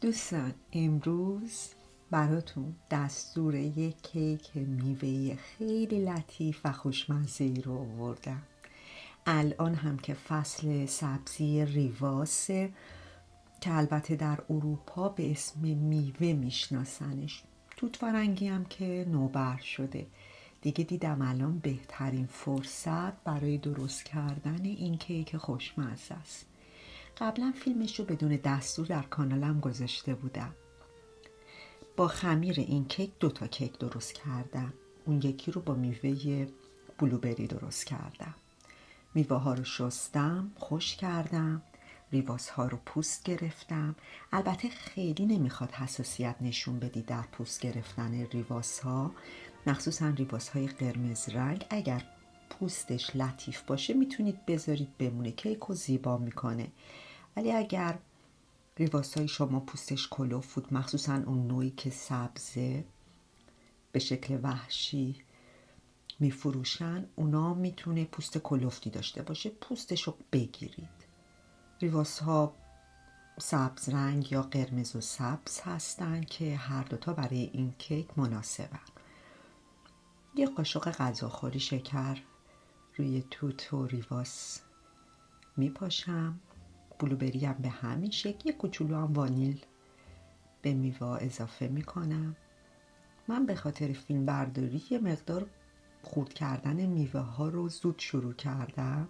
دوستان امروز براتون دستور یک کیک میوه خیلی لطیف و خوشمزه رو آوردم. الان هم که فصل سبزی ریواسه که البته در اروپا به اسم میوه میشناسنش، توت فرنگی هم که نوبر شده دیگه. دیدم الان بهترین فرصت برای درست کردن این کیک خوشمزه است. قبلا فیلمش رو بدون دستور در کانالم گذاشته بودم. با خمیر این کیک 2 کیک درست کردم. اون یکی رو با میوه بلوبری درست کردم. میوه ها رو شستم، خشک کردم، ریواز ها رو پوست گرفتم. البته خیلی نمیخواد حساسیت نشون بدی در پوست گرفتن ریواز ها، مخصوصا ریواز های قرمز رنگ. اگر پوستش لطیف باشه میتونید بذارید بمونه، کیک رو زیبا میکنه. ولی اگر ریواسای شما پوستش کلوف بود، مخصوصا اون نوعی که سبزه به شکل وحشی میفروشن، اونا میتونه پوست کلوفتی داشته باشه، پوستش رو بگیرید. ریواس ها سبز رنگ یا قرمز و سبز هستن که هر دوتا برای این کیک مناسبن. یه قاشق غذاخوری شکر روی توت و ریواس میپاشم. بلوبری هم به همین شکل. یه کوچولو هم وانیل به میوه اضافه میکنم. من به خاطر فیلم برداری یه مقدار خورد کردن میوه ها رو زود شروع کردم،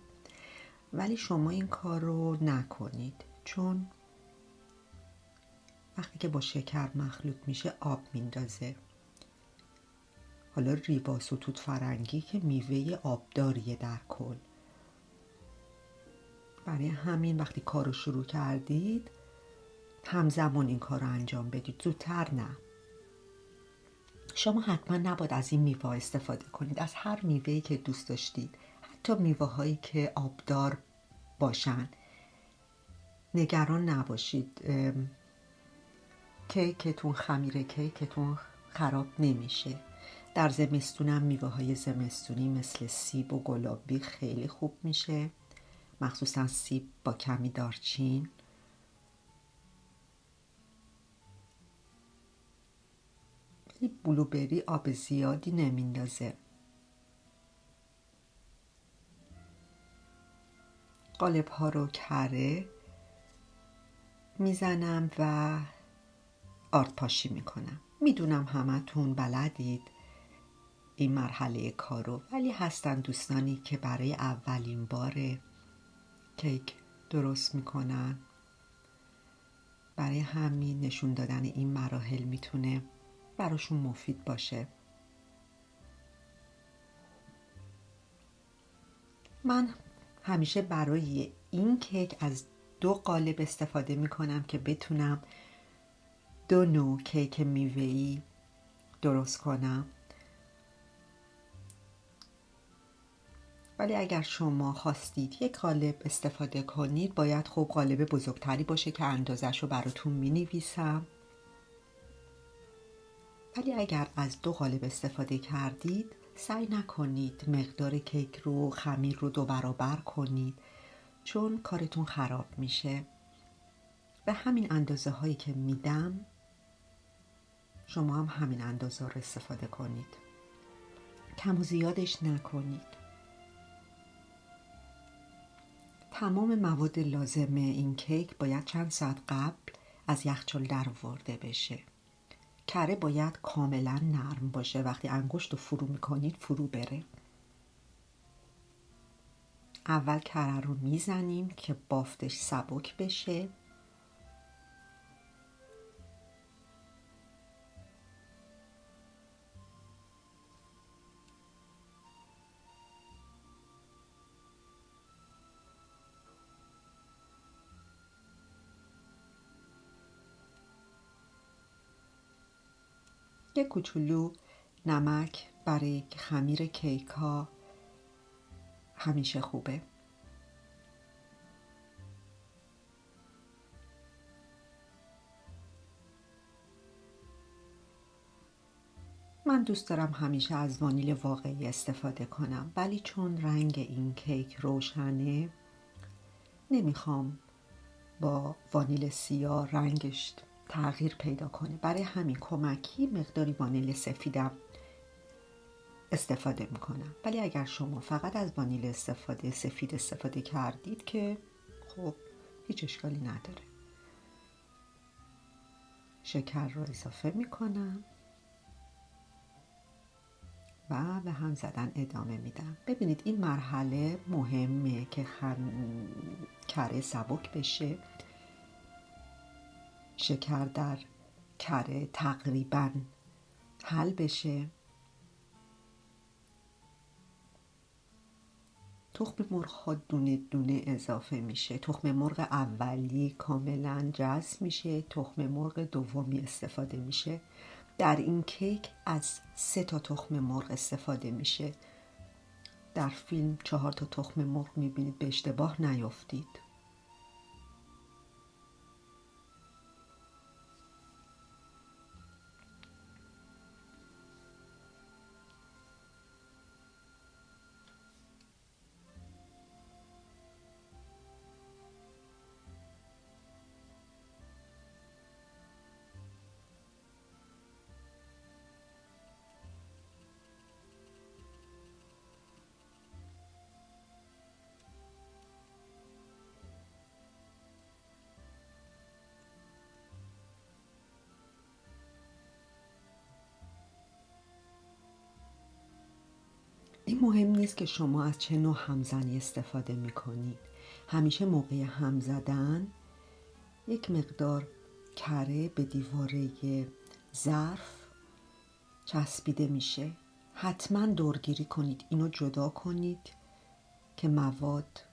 ولی شما این کار رو نکنید، چون وقتی که با شکر مخلوط میشه آب میندازه. حالا ریواس و توت فرنگی که میوه آبداریه در کل، برای همین وقتی کار رو شروع کردید همزمان این کار رو انجام بدید، زودتر نه. شما حتما نباید از این میوه استفاده کنید، از هر میوه‌ای که دوست داشتید، حتی میوه هایی که آبدار باشن. نگران نباشید، کیکتون، خمیر کیکتون خراب نمیشه. در زمستونم میوه های زمستونی مثل سیب و گلابی خیلی خوب میشه، مخصوصا سیب با کمی دارچین. بلوبری آب زیادی نمیندازه. قالب ها رو کره میزنم و آرد پاشی میکنم. میدونم همتون بلدید این مرحله کارو، ولی هستن دوستانی که برای اولین بار کیک درست میکنن. برای همین نشون دادن این مراحل میتونه براشون مفید باشه. من همیشه برای این کیک از 2 قالب استفاده میکنم که بتونم 2 نوع کیک میوه‌ای درست کنم. ولی اگر شما خواستید 1 قالب استفاده کنید، باید خب قالب بزرگتری باشه که اندازش رو براتون می-نویسم. ولی اگر از 2 قالب استفاده کردید، سعی نکنید مقدار کیک رو، خمیر رو 2 برابر کنید، چون کارتون خراب میشه. به همین اندازه هایی که میدم شما هم همین اندازه رو استفاده کنید، کم و زیادش نکنید. تمام مواد لازم این کیک باید چند ساعت قبل از یخچال در آورده بشه. کره باید کاملا نرم باشه، وقتی انگشت رو فرو میکنید فرو بره. اول کره رو میزنیم که بافتش سبک بشه. یک کوچولو نمک برای خمیر کیک ها همیشه خوبه. من دوست دارم همیشه از وانیل واقعی استفاده کنم، ولی چون رنگ این کیک روشنه نمیخوام با وانیل سیاه رنگش تغییر پیدا کنه. برای همین کمکی مقداری وانیل سفیدم استفاده میکنم. ولی اگر شما فقط از وانیل سفید استفاده کردید که خب هیچ اشکالی نداره. شکر رو اضافه میکنم و به هم زدن ادامه میدم. ببینید این مرحله مهمه که کره سبک بشه. شکر در کره تقریباً حل بشه. تخم مرغ ها دونه دونه اضافه میشه. تخم مرغ اولی کاملا جذب میشه. تخم مرغ دومی استفاده میشه. در این کیک از 3 تا تخم مرغ استفاده میشه. در فیلم 4 تا تخم مرغ میبینید، به اشتباه نیافتید. این مهم نیست که شما از چه نوع همزنی استفاده میکنید. همیشه موقع هم زدن یک مقدار کره به دیواره ظرف چسبیده میشه. حتما دورگیری کنید، اینو جدا کنید که مواد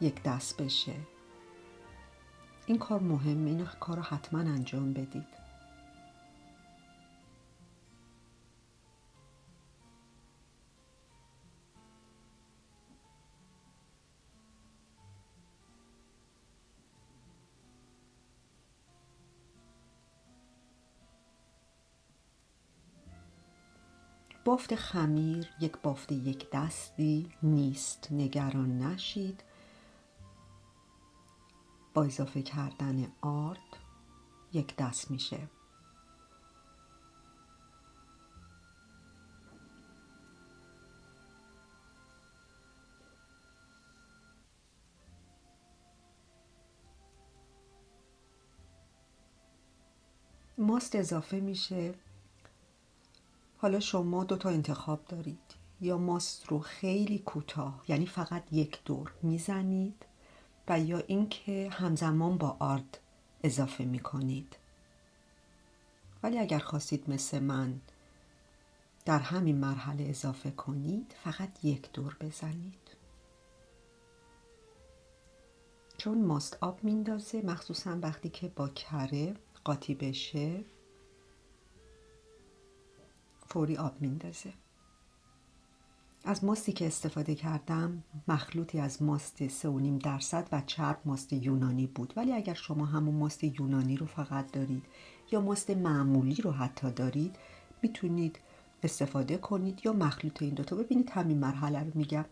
یک دست بشه. این کار مهمه، این کار رو حتما انجام بدید. بافت خمیر یک بافت یک دستی نیست، نگران نشید. با اضافه کردن آرد یک دست میشه. ماست اضافه میشه. حالا شما 2 تا انتخاب دارید. یا ماست رو خیلی کوتاه، یعنی فقط یک دور میزنید، و یا اینکه همزمان با آرد اضافه میکنید. ولی اگر خواستید مثل من در همین مرحله اضافه کنید، فقط یک دور بزنید. چون ماست آب میندازه، مخصوصا وقتی که با کره قاطی بشه فوری آب میندازه. از ماستی که استفاده کردم مخلوطی از ماست 3.5% و چرب ماست یونانی بود. ولی اگر شما همون ماست یونانی رو فقط دارید یا ماست معمولی رو حتی دارید، میتونید استفاده کنید یا مخلوط این دوتا. ببینید همین مرحله رو میگم،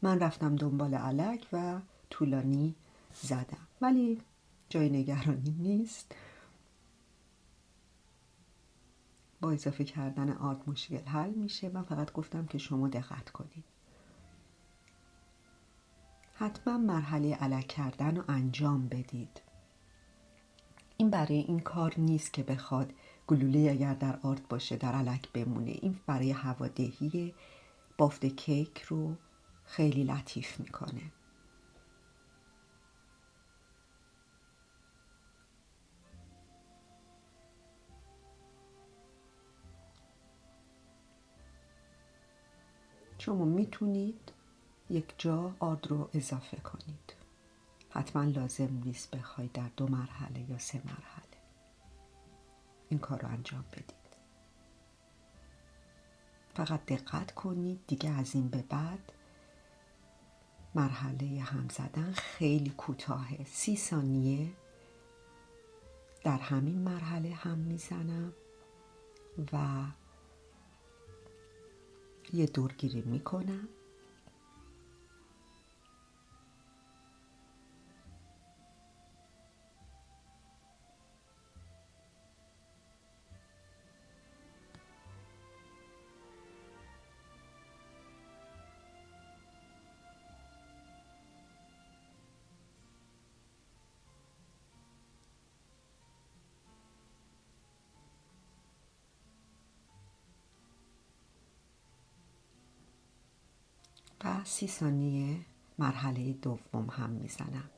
من رفتم دنبال الک و طولانی زدم، ولی جای نگرانی نیست. با اضافه کردن آرد مشکل حل میشه. من فقط گفتم که شما دقت کنید. حتما مرحله الک کردن رو انجام بدید. این برای این کار نیست که بخواد گلوله اگر در آرد باشه در الک بمونه. این برای هوادهی بافت کیک رو خیلی لطیف میکنه. شما میتونید یک جا آرد رو اضافه کنید. حتما لازم نیست بخواید در 2 مرحله یا 3 مرحله این کار رو انجام بدید. فقط دقت کنید دیگه از این به بعد مرحله هم زدن خیلی کوتاهه. 30 ثانیه در همین مرحله هم میزنم و یه دورگیری میکنم. و 30 ثانیه مرحله دوم هم میزنم.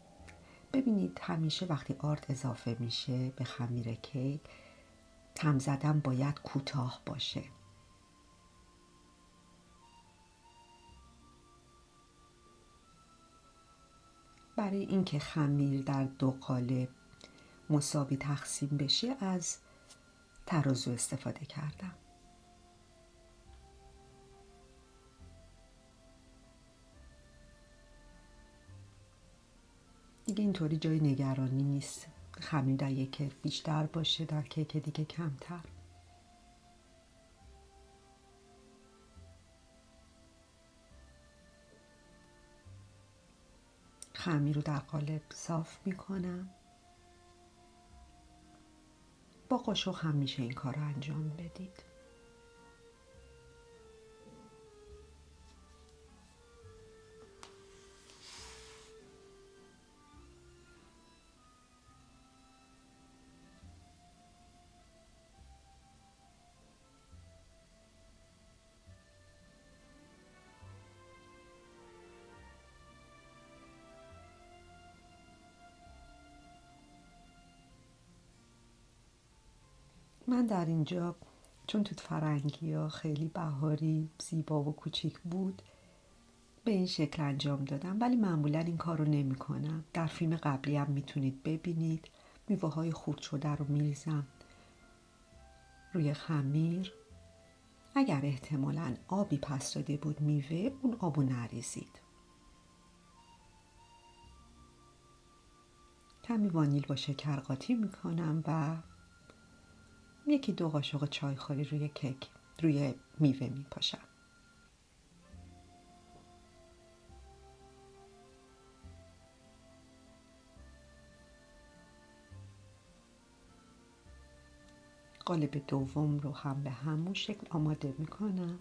ببینید همیشه وقتی آرد اضافه میشه به خمیر کیک، تم زدن باید کوتاه باشه. برای اینکه خمیر در 2 قالب مساوی تقسیم بشه از ترازو استفاده کردم. دیگه اینطوری جای نگرانی نیست. خمیر در یک کیک بیشتر باشه، در کیک دیگه کمتر. خمیر رو در قالب صاف میکنم. با قاشق هم میشه این کار رو انجام بدید. من در اینجا چون توت فرنگی ها خیلی بهاری، زیبا و کوچیک بود به این شکل انجام دادم، ولی معمولا این کار رو نمی کنم. در فیلم قبلی هم میتونید ببینید میوه های خرد شده رو میریزم روی خمیر. اگر احتمالاً آبی پس داده بود میوه، اون آبو نریزید. کمی وانیل با شکر قاطی میکنم و 1-2 قاشق چایخوری روی کیک روی میوه میپاشم. قالب دوم رو هم به همون شکل آماده میکنم.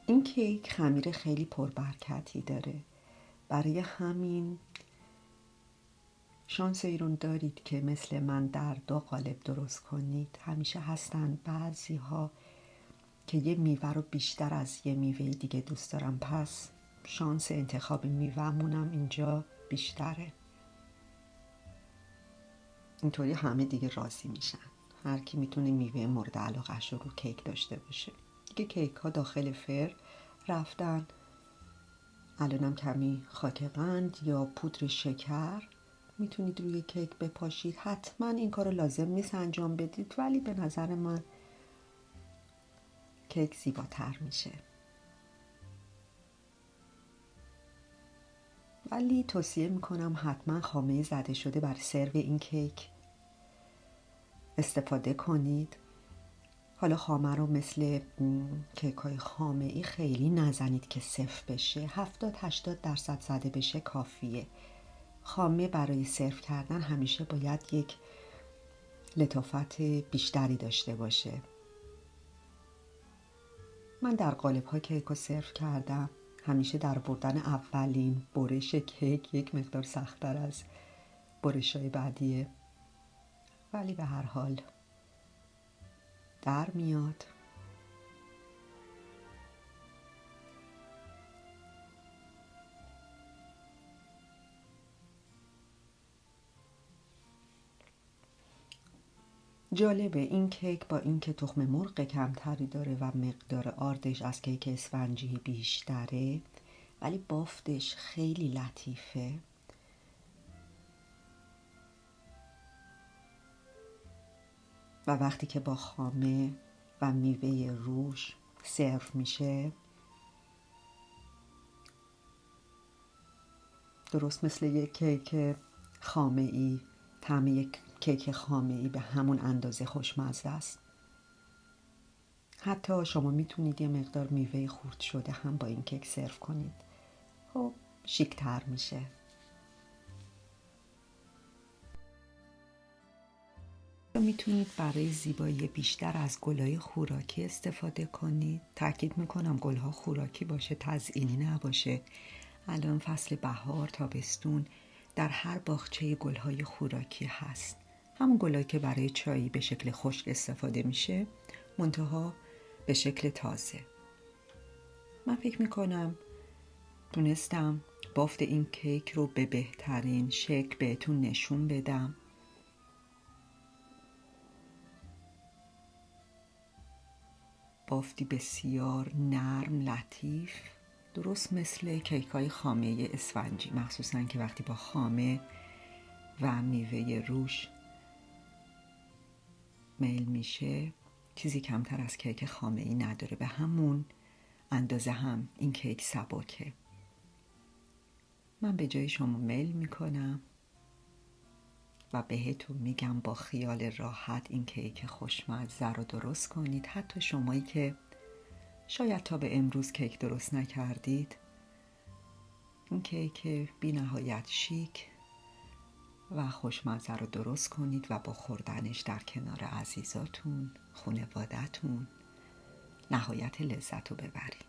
این کیک خمیر خیلی پربرکتی داره، برای همین شانس ای رو دارید که مثل من در 2 قالب درست کنید. همیشه هستن بعضی ها که یه میوه رو بیشتر از یه میوه دیگه دوست دارم، پس شانس انتخاب میوه‌مونم اینجا بیشتره. اینطوری همه دیگه راضی میشن، هر کی میتونه میوه مورد علاقه‌اش رو کیک داشته باشه. دیگه کیک ها داخل فر رفتن. الانم کمی خاک قند یا پودر شکر میتونید روی کیک بپاشید. حتما این کار لازم نیست انجام بدید، ولی به نظر من کیک زیباتر میشه. ولی توصیه میکنم حتما خامه زده شده برای سرو این کیک استفاده کنید. حالا خامه رو مثل کیک های خامه ای خیلی نزنید که سفت بشه. 70-80% زده بشه کافیه. خامه برای سرو کردن همیشه باید یک لطافت بیشتری داشته باشه. من در قالب ها کیک رو سرو کردم. همیشه در بردن اولین برش کیک یک مقدار سخت‌تر از برش های بعدیه، ولی به هر حال در میاد. جالبه این کیک با اینکه تخم مرغ کمتری داره و مقدار آردش از کیک اسفنجی بیشتره، ولی بافتش خیلی لطیفه. و وقتی که با خامه و میوه روش سرو میشه درست مثل یک کیک خامه‌ای. طعم یک کیک خامه‌ای به همون اندازه خوشمزه است. حتی شما میتونید یه مقدار میوه خورد شده هم با این کیک سرو کنید. خب شیک‌تر میشه. میتونید برای زیبایی بیشتر از گل‌های خوراکی استفاده کنید. تاکید میکنم گل‌ها خوراکی باشه، تزیینی نباشه. الان فصل بهار، تابستون، در هر باغچه گل‌های خوراکی هست. همون گل‌هایی که برای چایی به شکل خشک استفاده میشه، منتها به شکل تازه. من فکر میکنم تونستم بافت این کیک رو به بهترین شکل بهتون نشون بدم. بافتی بسیار نرم، لطیف، درست مثل کیک های خامه اسفنجی، مخصوصا که وقتی با خامه و میوه روش میل میشه چیزی کمتر از کیک خامه ای نداره. به همون اندازه هم این کیک سبکه. من به جای شما میل میکنم و بهتون میگم با خیال راحت این کیک خوشمزه رو درست کنید. حتی شمایی که شاید تا به امروز کیک درست نکردید، این کیک بی نهایت شیک و خوشمزه رو درست کنید و با خوردنش در کنار عزیزاتون، خانواده‌تون نهایت لذت رو ببرید.